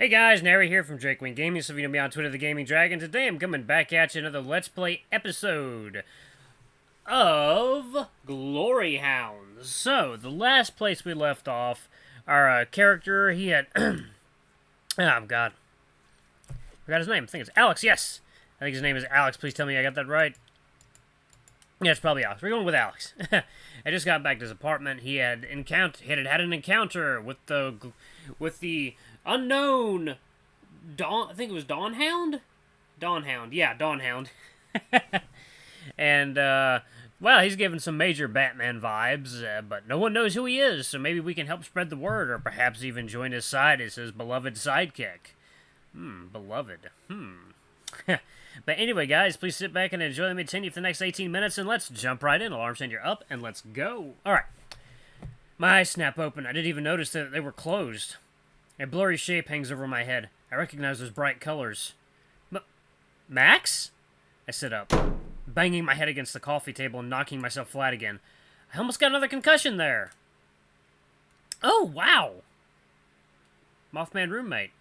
Hey guys, Nary here from Drakewing Gaming, so if you know me on Twitter, the Gaming Dragon. Today I'm coming back at you another Let's Play episode of Glory Hounds. So, the last place we left off, our character, he had... oh god. Forgot his name. I think it's Alex, yes! I think his name is Alex. Please tell me I got that right. Yeah, it's probably Alex. We're going with Alex. I just got back to his apartment. He had had an encounter with the unknown Dawn. I think it was Dawnhound. Dawnhound, yeah, Dawnhound. And well, he's given some major Batman vibes, but no one knows who he is. So maybe we can help spread the word, or perhaps even join his side as his beloved sidekick. Beloved. But anyway, guys, please sit back and enjoy. Let me continue for the next 18 minutes, and let's jump right in. Alarm send, you're up, and let's go. All right. My eyes snap open. I didn't even notice that they were closed. A blurry shape hangs over my head. I recognize those bright colors. Max? I sit up, banging my head against the coffee table and knocking myself flat again. I almost got another concussion there. Oh, wow. Mothman roommate.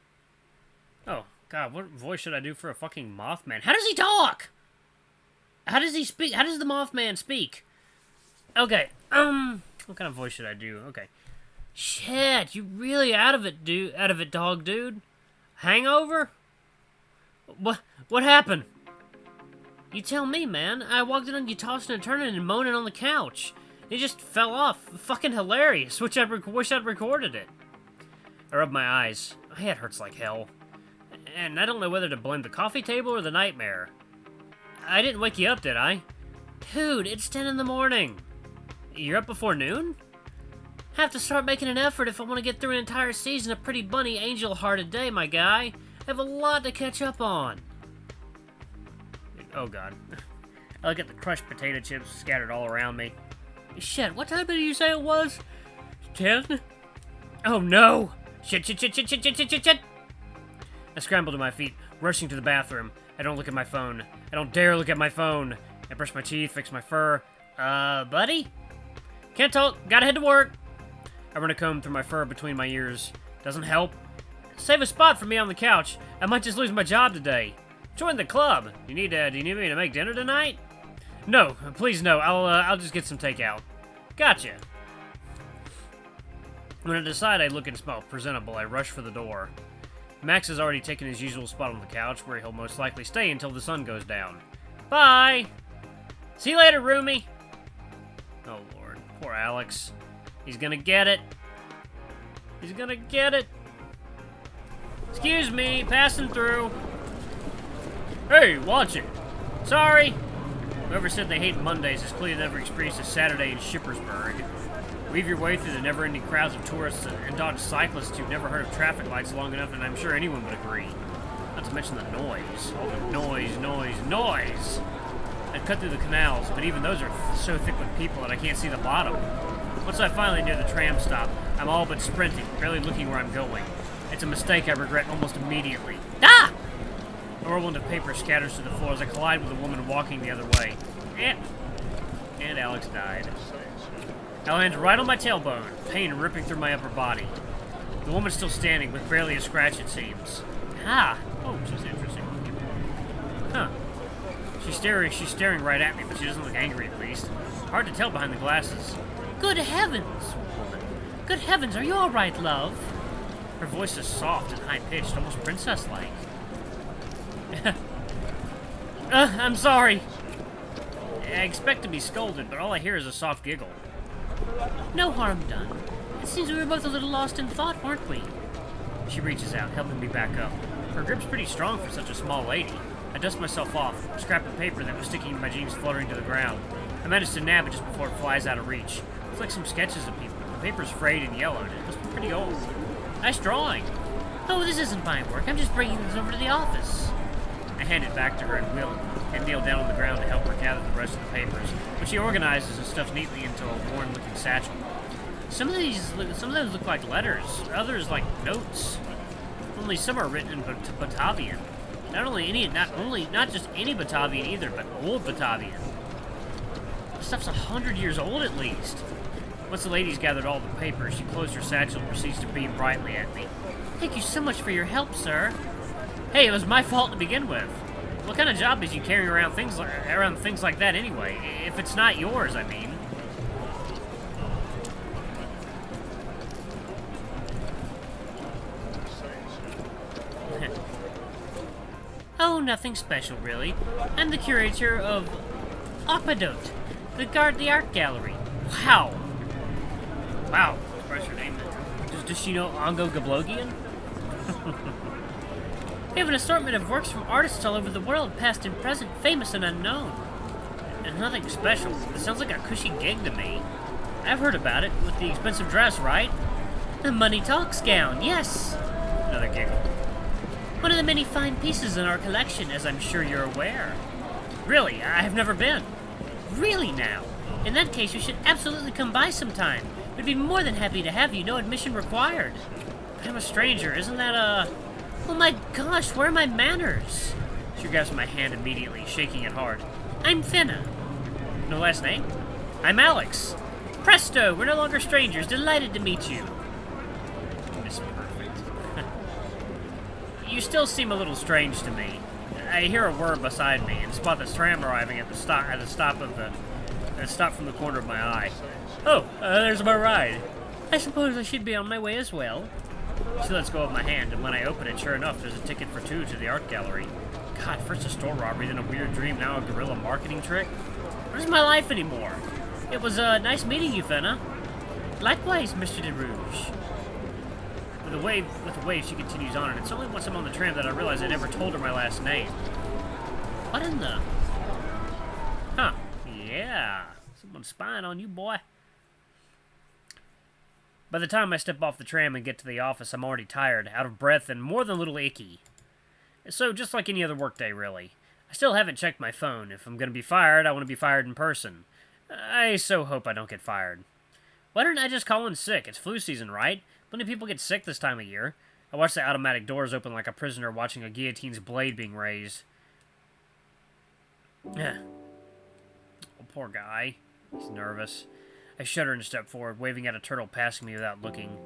Oh, God, what voice should I do for a fucking Mothman? How does he talk? How does he speak? How does the Mothman speak? Okay, what kind of voice should I do? Okay. Shit, you really out of it, dude. Out of it, dog, dude. Hangover? What happened? You tell me, man. I walked in on you tossing and turning and moaning on the couch. It just fell off. Fucking hilarious. Wish I'd recorded it. I rubbed my eyes. My head hurts like hell. And I don't know whether to blame the coffee table or the nightmare. I didn't wake you up, did I? Dude, it's 10 in the morning. You're up before noon? Have to start making an effort if I want to get through an entire season of Pretty Bunny Angel Heart a day, my guy. I have a lot to catch up on. Oh, God. I look at the crushed potato chips scattered all around me. Shit, what time did you say it was? 10? Oh, no! Shit. I scramble to my feet, rushing to the bathroom. I don't look at my phone. I don't dare look at my phone. I brush my teeth, fix my fur. Buddy? Can't talk. Gotta head to work. I run a comb through my fur between my ears. Doesn't help. Save a spot for me on the couch. I might just lose my job today. Join the club. Do you need me to make dinner tonight? No, please no. I'll just get some takeout. Gotcha. When I decide I look and smell presentable, I rush for the door. Max has already taken his usual spot on the couch, where he'll most likely stay until the sun goes down. Bye! See you later, roomie! Oh, Lord. Poor Alex. He's gonna get it. He's gonna get it. Excuse me, passing through. Hey, watch it. Sorry. Whoever said they hate Mondays has clearly never experienced a Saturday in Shippersburg. Weave your way through the never-ending crowds of tourists and dodge cyclists who've never heard of traffic lights long enough, and I'm sure anyone would agree. Not to mention the noise. All the noise! I cut through the canals, but even those are so thick with people that I can't see the bottom. Once I finally near the tram stop, I'm all but sprinting, barely looking where I'm going. It's a mistake I regret almost immediately. Ah! A whirlwind of paper scatters to the floor as I collide with a woman walking the other way. And Alex died. I landed right on my tailbone, pain ripping through my upper body. The woman's still standing, with barely a scratch, it seems. Ah! Oh, she's interesting. Huh. She's staring right at me, but she doesn't look angry, at least. Hard to tell behind the glasses. Good heavens, woman. Good heavens, are you all right, love? Her voice is soft and high-pitched, almost princess-like. I'm sorry. I expect to be scolded, but all I hear is a soft giggle. No harm done. It seems we were both a little lost in thought, weren't we? She reaches out, helping me back up. Her grip's pretty strong for such a small lady. I dust myself off, a scrap of paper that was sticking to my jeans fluttering to the ground. I managed to nab it just before it flies out of reach. It's like some sketches of people. The paper's frayed and yellowed. It must be pretty old. Nice drawing. Oh, this isn't my work. I'm just bringing this over to the office. I hand it back to her and kneel down on the ground to help her gather the rest of the papers, which she organizes and stuffs neatly into a worn-looking satchel. Some of them look like letters, others like notes. Only some are written in Batavian. Not just any Batavian either, but old Batavian. This stuff's 100 years old at least. Once the ladies gathered all the papers, she closed her satchel and proceeds to beam brightly at me. Thank you so much for your help, sir. Hey, it was my fault to begin with. What kind of job is you carrying around things like that anyway? If it's not yours, I mean. Oh, nothing special, really. I'm the curator of Aqueduct, the art gallery. Wow. Wow. What's her name? Does she know Ongo Gablogian? We have an assortment of works from artists all over the world, past and present, famous and unknown. And nothing special. It sounds like a cushy gig to me. I've heard about it, with the expensive dress, right? The Money Talks gown, yes! Another giggle. One of the many fine pieces in our collection, as I'm sure you're aware. Really, I have never been. Really now? In that case, you should absolutely come by sometime. We'd be more than happy to have you, no admission required. But I'm a stranger, isn't that, Oh my gosh, where are my manners? She grabs my hand immediately, shaking it hard. I'm Finna. No last name? I'm Alex. Presto, we're no longer strangers. Delighted to meet you. Miss Perfect. You still seem a little strange to me. I hear a whir beside me and spot this tram arriving at the stop from the corner of my eye. Oh, there's my ride. I suppose I should be on my way as well. She lets go of my hand, and when I open it, sure enough, there's a ticket for two to the art gallery. God, first a store robbery, then a weird dream, now a guerrilla marketing trick. What is my life anymore? It was, nice meeting you, Fenna. Likewise, Mr. De Rouge. With a wave, she continues on, and it's only once I'm on the tram that I realize I never told her my last name. What in the... Huh. Yeah. Someone's spying on you, boy. By the time I step off the tram and get to the office, I'm already tired, out of breath, and more than a little icky. So, just like any other workday, really. I still haven't checked my phone. If I'm going to be fired, I want to be fired in person. I so hope I don't get fired. Why don't I just call in sick? It's flu season, right? Plenty of people get sick this time of year. I watch the automatic doors open like a prisoner watching a guillotine's blade being raised. Oh, poor guy. He's nervous. I shudder and step forward, waving at a turtle passing me without looking.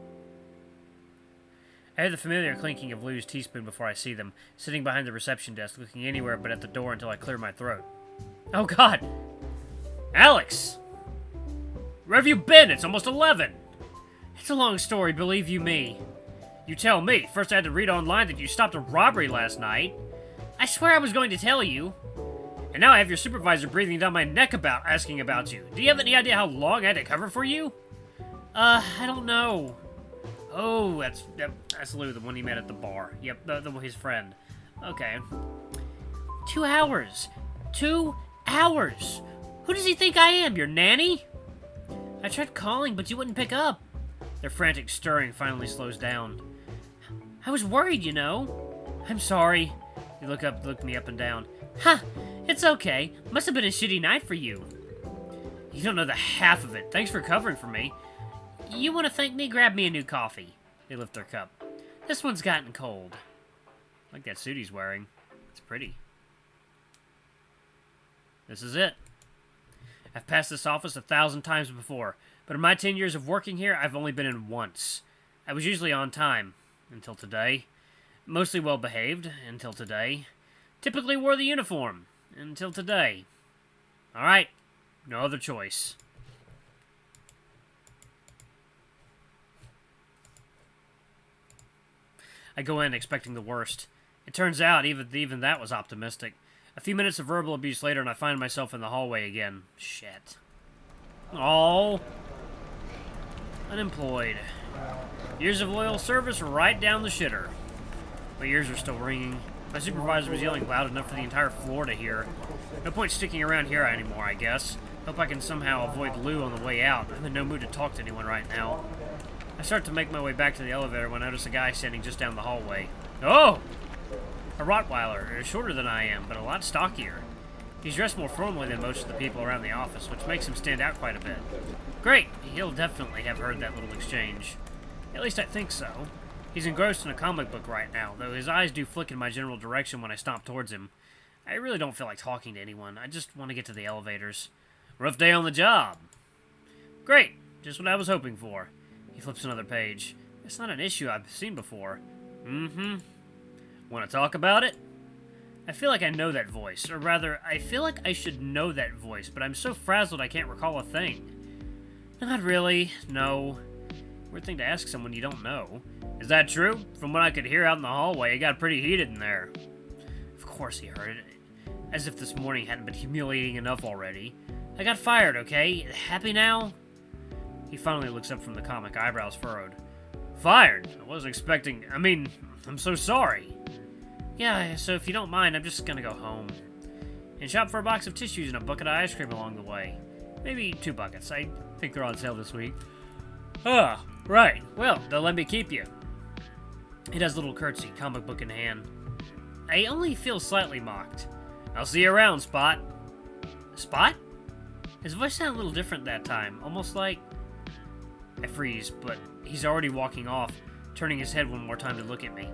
I hear the familiar clinking of Lou's teaspoon before I see them, sitting behind the reception desk, looking anywhere but at the door until I clear my throat. Oh, God! Alex! Where have you been? It's almost 11! It's a long story, believe you me. You tell me. First I had to read online that you stopped a robbery last night. I swear I was going to tell you. And now I have your supervisor breathing down my neck asking about you. Do you have any idea how long I had to cover for you? I don't know. Oh, that's Lou, the one he met at the bar. Yep, his friend. Okay. 2 hours. 2 hours. Who does he think I am, your nanny? I tried calling, but you wouldn't pick up. Their frantic stirring finally slows down. I was worried, you know. I'm sorry. You look me up and down. Ha! It's okay. Must have been a shitty night for you. You don't know the half of it. Thanks for covering for me. You want to thank me? Grab me a new coffee. They lift their cup. This one's gotten cold. I like that suit he's wearing. It's pretty. This is it. I've passed this office 1,000 times before, but in my 10 years of working here, I've only been in once. I was usually on time, until today. Mostly well-behaved, until today. Typically wore the uniform, until today. Alright, no other choice. I go in expecting the worst. It turns out even that was optimistic. A few minutes of verbal abuse later, and I find myself in the hallway again. Shit. Oh. Unemployed. Years of loyal service right down the shitter. My ears are still ringing. My supervisor was yelling loud enough for the entire floor to hear. No point sticking around here anymore, I guess. Hope I can somehow avoid Lou on the way out. I'm in no mood to talk to anyone right now. I start to make my way back to the elevator when I notice a guy standing just down the hallway. Oh! A Rottweiler, shorter than I am, but a lot stockier. He's dressed more formally than most of the people around the office, which makes him stand out quite a bit. Great! He'll definitely have heard that little exchange. At least I think so. He's engrossed in a comic book right now, though his eyes do flick in my general direction when I stomp towards him. I really don't feel like talking to anyone. I just want to get to the elevators. Rough day on the job. Great! Just what I was hoping for. He flips another page. It's not an issue I've seen before. Mm-hmm. Want to talk about it? I feel like I know that voice, or rather, I feel like I should know that voice, but I'm so frazzled I can't recall a thing. Not really, no. Weird thing to ask someone you don't know. Is that true? From what I could hear out in the hallway, it got pretty heated in there. Of course he heard it. As if this morning hadn't been humiliating enough already. I got fired, okay? Happy now? He finally looks up from the comic, eyebrows furrowed. Fired? I wasn't expecting... I'm so sorry. Yeah, so if you don't mind, I'm just gonna go home. And shop for a box of tissues and a bucket of ice cream along the way. Maybe 2 buckets. I think they're on sale this week. Ah, right. Well, they'll let me keep you. He does a little curtsy, comic book in hand. I only feel slightly mocked. I'll see you around, Spot. Spot? His voice sounded a little different that time, almost like... I freeze, but he's already walking off, turning his head one more time to look at me.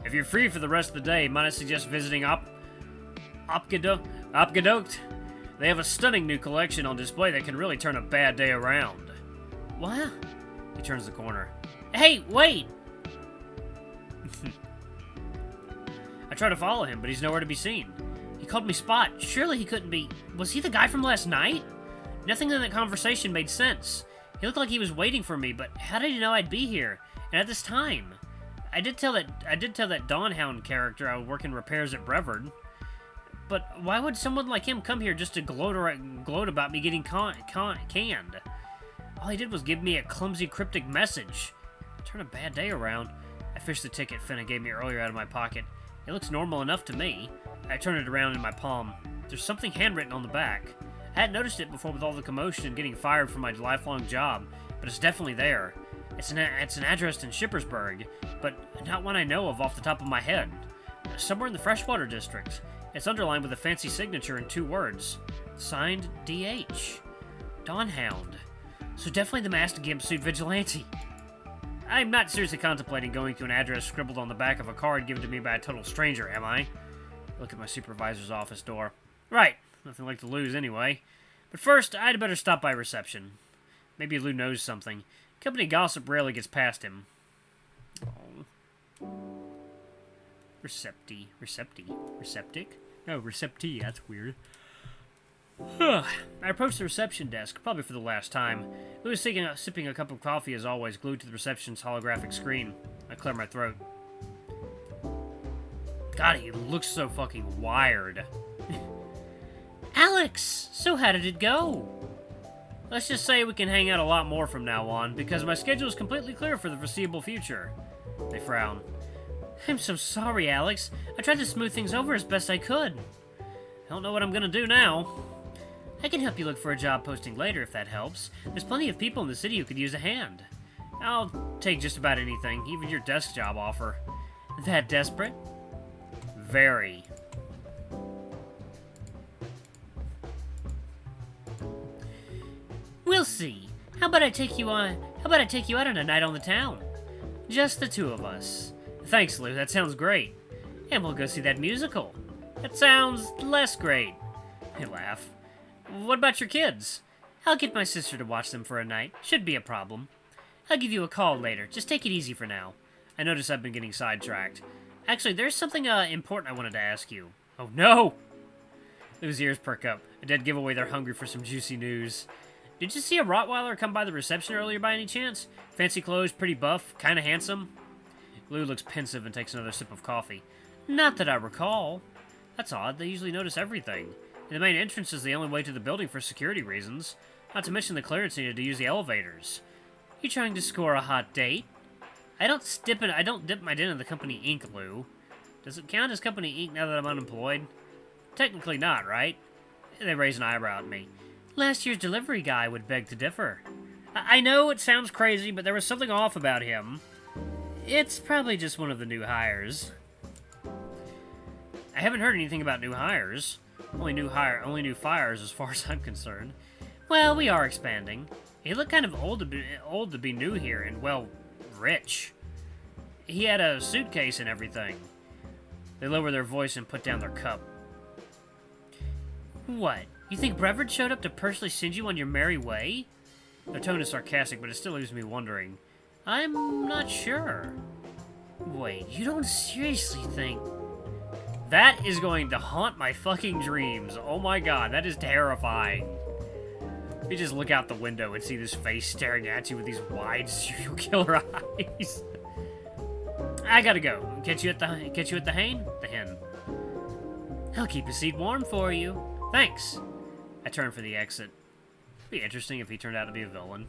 If you're free for the rest of the day, might I suggest visiting Opgadokt? They have a stunning new collection on display that can really turn a bad day around. What? He turns the corner. Hey, wait! I try to follow him, but he's nowhere to be seen. He called me Spot. Surely he couldn't be... Was he the guy from last night? Nothing in that conversation made sense. He looked like he was waiting for me, but how did he know I'd be here? And at this time? I did tell that Hound character I would work in repairs at Brevard. But why would someone like him come here just to gloat about me getting canned? All he did was give me a clumsy, cryptic message. Turn a bad day around. I fished the ticket Finna gave me earlier out of my pocket. It looks normal enough to me. I turn it around in my palm. There's something handwritten on the back. I hadn't noticed it before with all the commotion and getting fired from my lifelong job, but it's definitely there. It's an address in Shippersburg, but not one I know of off the top of my head. Somewhere in the Freshwater District. It's underlined with a fancy signature in 2 words. Signed, D.H. Hound. So definitely the masked gimp suit vigilante. I'm not seriously contemplating going to an address scribbled on the back of a card given to me by a total stranger, am I? Look at my supervisor's office door. Right, nothing like to lose anyway. But first, I'd better stop by reception. Maybe Lou knows something. Company gossip rarely gets past him. Oh. Receptic? No, receptee, that's weird. I approached the reception desk, probably for the last time. Lou was sipping a cup of coffee as always, glued to the reception's holographic screen. I clear my throat. God, he looks so fucking wired. Alex! So how did it go? Let's just say we can hang out a lot more from now on, because my schedule is completely clear for the foreseeable future. They frown. I'm so sorry, Alex. I tried to smooth things over as best I could. I don't know what I'm gonna do now. I can help you look for a job posting later if that helps. There's plenty of people in the city who could use a hand. I'll take just about anything, even your desk job offer. That desperate? Very. We'll see. How about I take you out on a night on the town? Just the 2 of us. Thanks, Lou. That sounds great. And we'll go see that musical. That sounds less great. I laugh. What about your kids? I'll get my sister to watch them for a night. Shouldn't be a problem. I'll give you a call later. Just take it easy for now. I notice I've been getting sidetracked. Actually, there's something important I wanted to ask you. Oh, no! Lou's ears perk up. A dead giveaway they're hungry for some juicy news. Did you see a Rottweiler come by the reception earlier by any chance? Fancy clothes, pretty buff, kinda handsome? Lou looks pensive and takes another sip of coffee. Not that I recall. That's odd. They usually notice everything. And the main entrance is the only way to the building for security reasons. Not to mention the clearance needed to use the elevators. You trying to score a hot date? I don't dip my din in the company ink, Lou. Does it count as company ink now that I'm unemployed? Technically not, right? They raise an eyebrow at me. Last year's delivery guy would beg to differ. I know it sounds crazy, but there was something off about him. It's probably just one of the new hires. I haven't heard anything about new hires. Only new fires as far as I'm concerned. Well, we are expanding. He looked kind of old to be new here and, well, rich. He had a suitcase and everything. They lower their voice and put down their cup. What? You think Brevard showed up to personally send you on your merry way? Their tone is sarcastic, but it still leaves me wondering. I'm not sure. Wait, you don't seriously think... That is going to haunt my fucking dreams. Oh my god, that is terrifying. You just look out the window and see this face staring at you with these wide serial killer eyes. I gotta go. Catch you at the hen? The hen. I'll keep a seat warm for you. Thanks. I turn for the exit. Be interesting if he turned out to be a villain.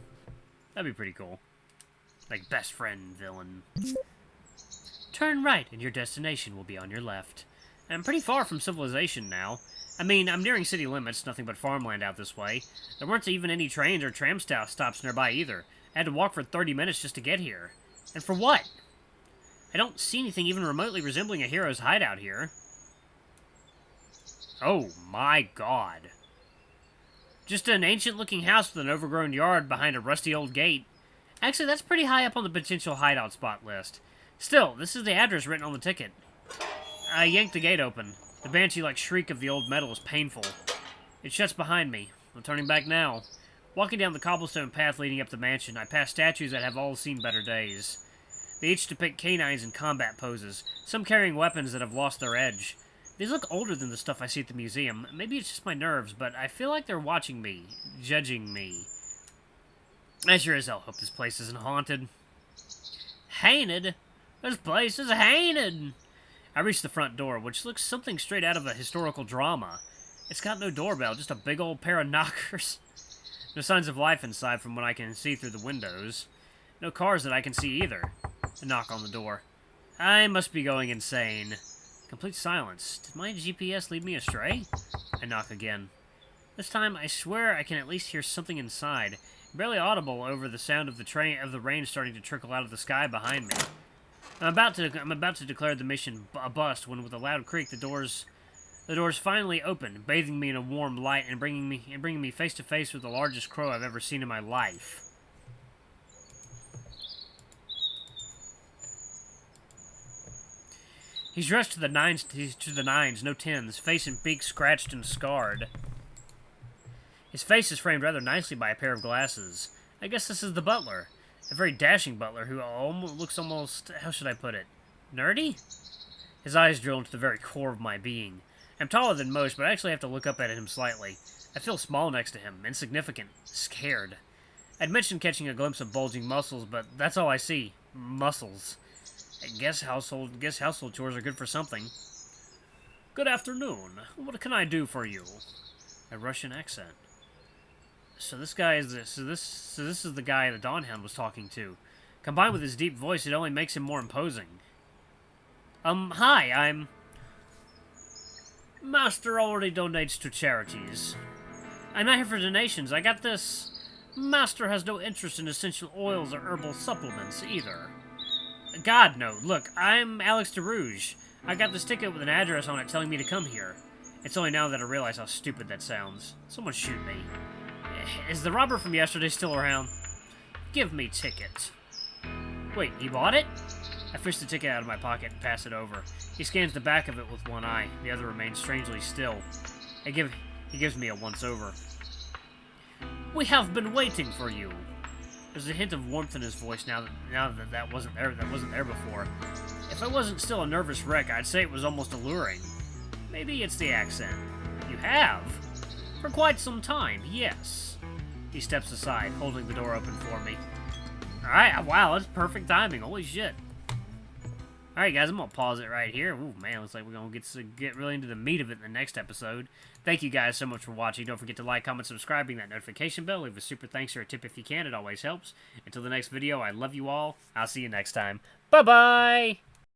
That'd be pretty cool. Like, best friend villain. Turn right, and your destination will be on your left. I'm pretty far from civilization now. I mean, I'm nearing city limits, nothing but farmland out this way. There weren't even any trains or tram stops nearby either. I had to walk for 30 minutes just to get here. And for what? I don't see anything even remotely resembling a hero's hideout here. Oh my god. Just an ancient-looking house with an overgrown yard behind a rusty old gate. Actually, that's pretty high up on the potential hideout spot list. Still, this is the address written on the ticket. I yanked the gate open. The banshee-like shriek of the old metal is painful. It shuts behind me. I'm turning back now. Walking down the cobblestone path leading up the mansion, I pass statues that have all seen better days. They each depict canines in combat poses, some carrying weapons that have lost their edge. These look older than the stuff I see at the museum. Maybe it's just my nerves, but I feel like they're watching me, judging me. I sure as hell hope this place isn't haunted. Haunted? This place is haunted! I reach the front door, which looks something straight out of a historical drama. It's got no doorbell, just a big old pair of knockers. No signs of life inside from what I can see through the windows. No cars that I can see either. A knock on the door. I must be going insane. Complete silence. Did my GPS lead me astray? I knock again. This time, I swear I can at least hear something inside, barely audible over the sound of the rain starting to trickle out of the sky behind me. I'm about to declare the mission a bust when, with a loud creak, the doors finally open, bathing me in a warm light and bringing me face to face with the largest crow I've ever seen in my life. He's dressed to the nines, no tens, face and beak scratched and scarred. His face is framed rather nicely by a pair of glasses. I guess this is the butler. A very dashing butler who looks almost, how should I put it, nerdy? His eyes drill into the very core of my being. I'm taller than most, but I actually have to look up at him slightly. I feel small next to him, insignificant, scared. I'd mentioned catching a glimpse of bulging muscles, but that's all I see. Muscles. I guess household chores are good for something. Good afternoon. What can I do for you? A Russian accent. So this guy is this. So this is the guy the Dawnhound was talking to. Combined with his deep voice, it only makes him more imposing. Hi, I'm... Master already donates to charities. I'm not here for donations. I got this. Master has no interest in essential oils or herbal supplements either. God, no. Look, I'm Alex DeRouge. I got this ticket with an address on it telling me to come here. It's only now that I realize how stupid that sounds. Someone shoot me. Is the robber from yesterday still around? Give me ticket. Wait, he bought it? I fish the ticket out of my pocket and pass it over. He scans the back of it with one eye. The other remains strangely still. He gives me a once-over. We have been waiting for you. There's a hint of warmth in his voice now that wasn't there before. If I wasn't still a nervous wreck, I'd say it was almost alluring. Maybe it's the accent. You have? For quite some time, yes. He steps aside, holding the door open for me. Alright, wow, that's perfect timing. Holy shit. Alright, guys, I'm going to pause it right here. Ooh, man, looks like we're going to get really into the meat of it in the next episode. Thank you guys so much for watching. Don't forget to like, comment, subscribe, ring that notification bell. Leave a super thanks or a tip if you can. It always helps. Until the next video, I love you all. I'll see you next time. Bye-bye!